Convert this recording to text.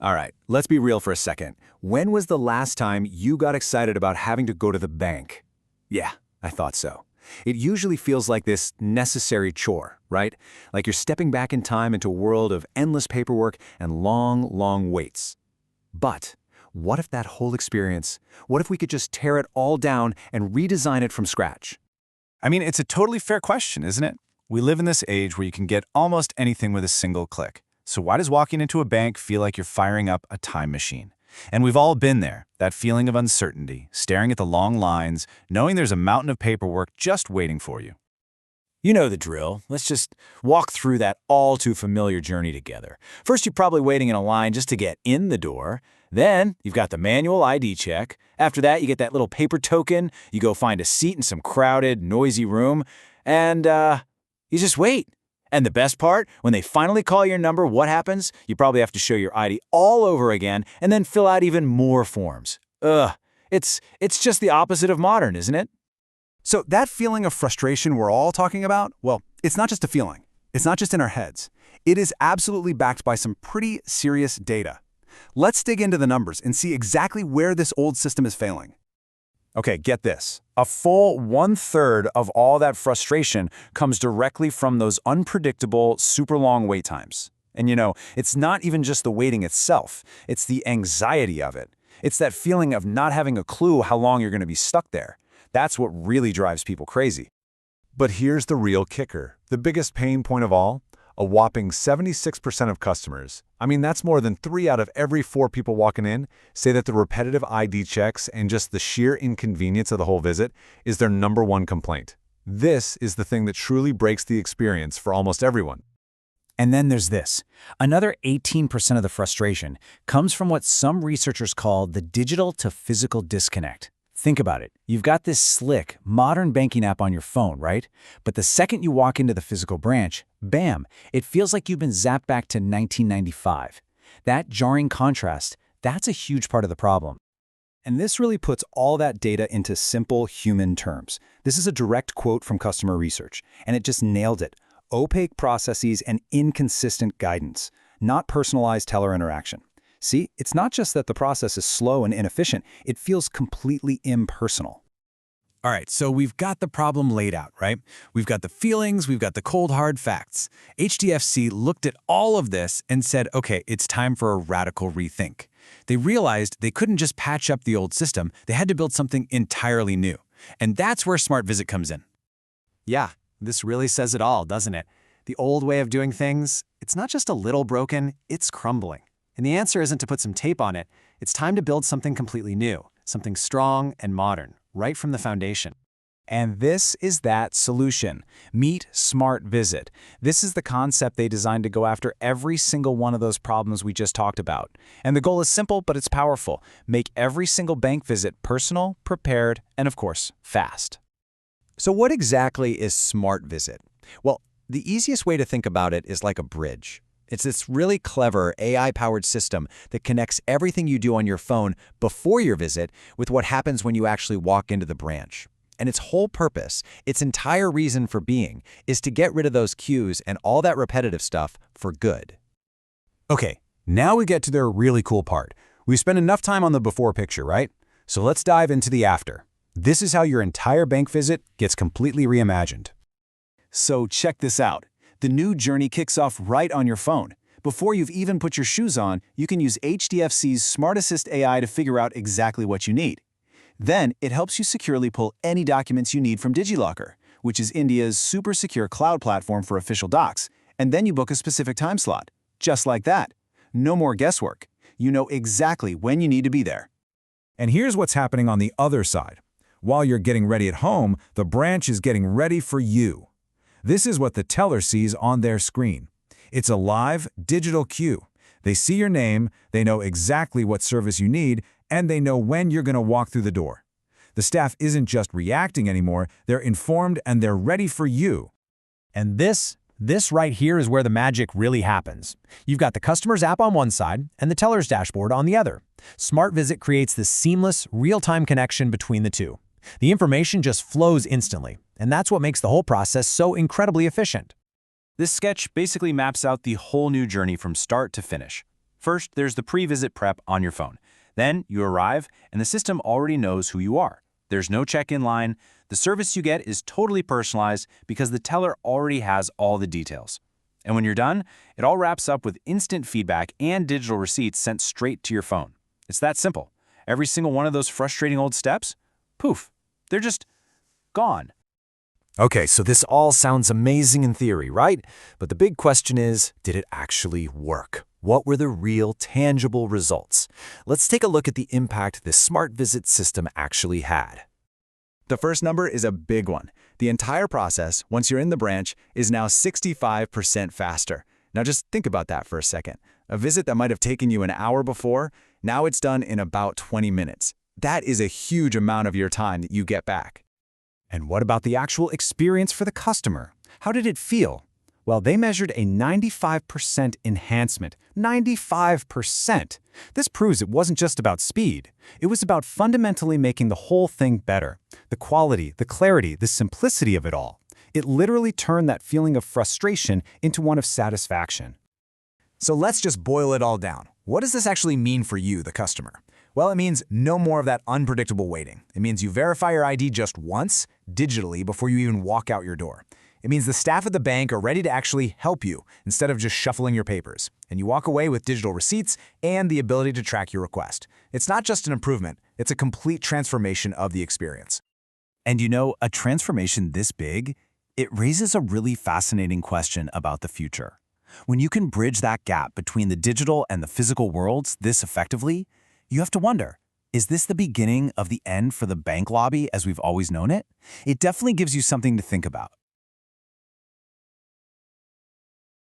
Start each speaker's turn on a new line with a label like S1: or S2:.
S1: All right, let's be real for a second. When was the last time you got excited about having to go to the bank? Yeah, I thought so. It usually feels like this necessary chore, right? Like you're stepping back in time into a world of endless paperwork and long, long waits. But what if that whole experience, what if we could just tear it all down and redesign it from scratch?
S2: I mean, it's a totally fair question, isn't it? We live in this age where you can get almost anything with a single click. So why does walking into a bank feel like you're firing up a time machine? And we've all been there, that feeling of uncertainty, staring at the long lines, knowing there's a mountain of paperwork just waiting for you.
S3: You know the drill. Let's just walk through that all too familiar journey together. First, you're probably waiting in a line just to get in the door. Then, you've got the manual ID check. After that, you get that little paper token. You go find a seat in some crowded, noisy room. And, you just wait. And the best part, when they finally call your number, what happens? You probably have to show your ID all over again and then fill out even more forms. It's just the opposite of modern, isn't it?
S1: So that feeling of frustration we're all talking about, well, it's not just a feeling. It's not just in our heads. It is absolutely backed by some pretty serious data. Let's dig into the numbers and see exactly where this old system is failing.
S3: Okay, get this. A full 1/3 of all that frustration comes directly from those unpredictable, super long wait times. And it's not even just the waiting itself. It's the anxiety of it. It's that feeling of not having a clue how long you're going to be stuck there. That's what really drives people crazy.
S4: But here's the real kicker. The biggest pain point of all, a whopping 76% of customers, I mean that's more than 3 out of every 4 people walking in, say that the repetitive ID checks and just the sheer inconvenience of the whole visit is their #1 complaint. This is the thing that truly breaks the experience for almost everyone.
S3: And then there's this. Another 18% of the frustration comes from what some researchers call the digital to physical disconnect. Think about it. You've got this slick, modern banking app on your phone, right? But the second you walk into the physical branch, bam, it feels like you've been zapped back to 1995. That jarring contrast, that's a huge part of the problem.
S1: And this really puts all that data into simple human terms. This is a direct quote from customer research, and it just nailed it. Opaque processes and inconsistent guidance, not personalized teller interaction. See, it's not just that the process is slow and inefficient, it feels completely impersonal.
S2: All right, so we've got the problem laid out, right? We've got the feelings, we've got the cold, hard facts. HDFC looked at all of this and said, okay, it's time for a radical rethink. They realized they couldn't just patch up the old system, they had to build something entirely new. And that's where Smart Visit comes in.
S5: Yeah, this really says it all, doesn't it? The old way of doing things, it's not just a little broken, it's crumbling. And the answer isn't to put some tape on it. It's time to build something completely new, something strong and modern, right from the foundation.
S3: And this is that solution. Meet Smart Visit. This is the concept they designed to go after every single one of those problems we just talked about. And the goal is simple, but it's powerful. Make every single bank visit personal, prepared, and of course, fast.
S6: So what exactly is Smart Visit? Well, the easiest way to think about it is like a bridge. It's this really clever AI-powered system that connects everything you do on your phone before your visit with what happens when you actually walk into the branch. And its whole purpose, its entire reason for being, is to get rid of those queues and all that repetitive stuff for good.
S1: Okay, now we get to the really cool part. We've spent enough time on the before picture, right? So let's dive into the after. This is how your entire bank visit gets completely reimagined. So check this out. The new journey kicks off right on your phone. Before you've even put your shoes on, you can use HDFC's Smart Assist AI to figure out exactly what you need. Then, it helps you securely pull any documents you need from DigiLocker, which is India's super secure cloud platform for official docs, and then you book a specific time slot. Just like that. No more guesswork. You know exactly when you need to be there.
S7: And here's what's happening on the other side. While you're getting ready at home, the branch is getting ready for you. This is what the teller sees on their screen. It's a live, digital queue. They see your name, they know exactly what service you need, and they know when you're going to walk through the door. The staff isn't just reacting anymore, they're informed and they're ready for you.
S8: And this right here is where the magic really happens. You've got the customer's app on one side and the teller's dashboard on the other. Smart Visit creates this seamless, real-time connection between the two. The information just flows instantly, and that's what makes the whole process so incredibly efficient.
S2: This sketch basically maps out the whole new journey from start to finish. First, there's the pre-visit prep on your phone. Then you arrive, and the system already knows who you are. There's no check-in line. The service you get is totally personalized because the teller already has all the details. And when you're done, it all wraps up with instant feedback and digital receipts sent straight to your phone. It's that simple. Every single one of those frustrating old steps, poof, they're just gone.
S1: Okay, so this all sounds amazing in theory, right? But the big question is, did it actually work? What were the real, tangible results? Let's take a look at the impact this smart visit system actually had.
S6: The first number is a big one. The entire process, once you're in the branch, is now 65% faster. Now just think about that for a second. A visit that might have taken you an hour before, now it's done in about 20 minutes. That is a huge amount of your time that you get back.
S5: And what about the actual experience for the customer? How did it feel? Well, they measured a 95% enhancement. 95%! This proves it wasn't just about speed. It was about fundamentally making the whole thing better. The quality, the clarity, the simplicity of it all. It literally turned that feeling of frustration into one of satisfaction.
S1: So let's just boil it all down. What does this actually mean for you, the customer? Well, it means no more of that unpredictable waiting. It means you verify your ID just once, digitally, before you even walk out your door. It means the staff at the bank are ready to actually help you instead of just shuffling your papers. And you walk away with digital receipts and the ability to track your request. It's not just an improvement, it's a complete transformation of the experience.
S2: And you know, a transformation this big, it raises a really fascinating question about the future. When you can bridge that gap between the digital and the physical worlds this effectively, you have to wonder, is this the beginning of the end for the bank lobby as we've always known it? It definitely gives you something to think about.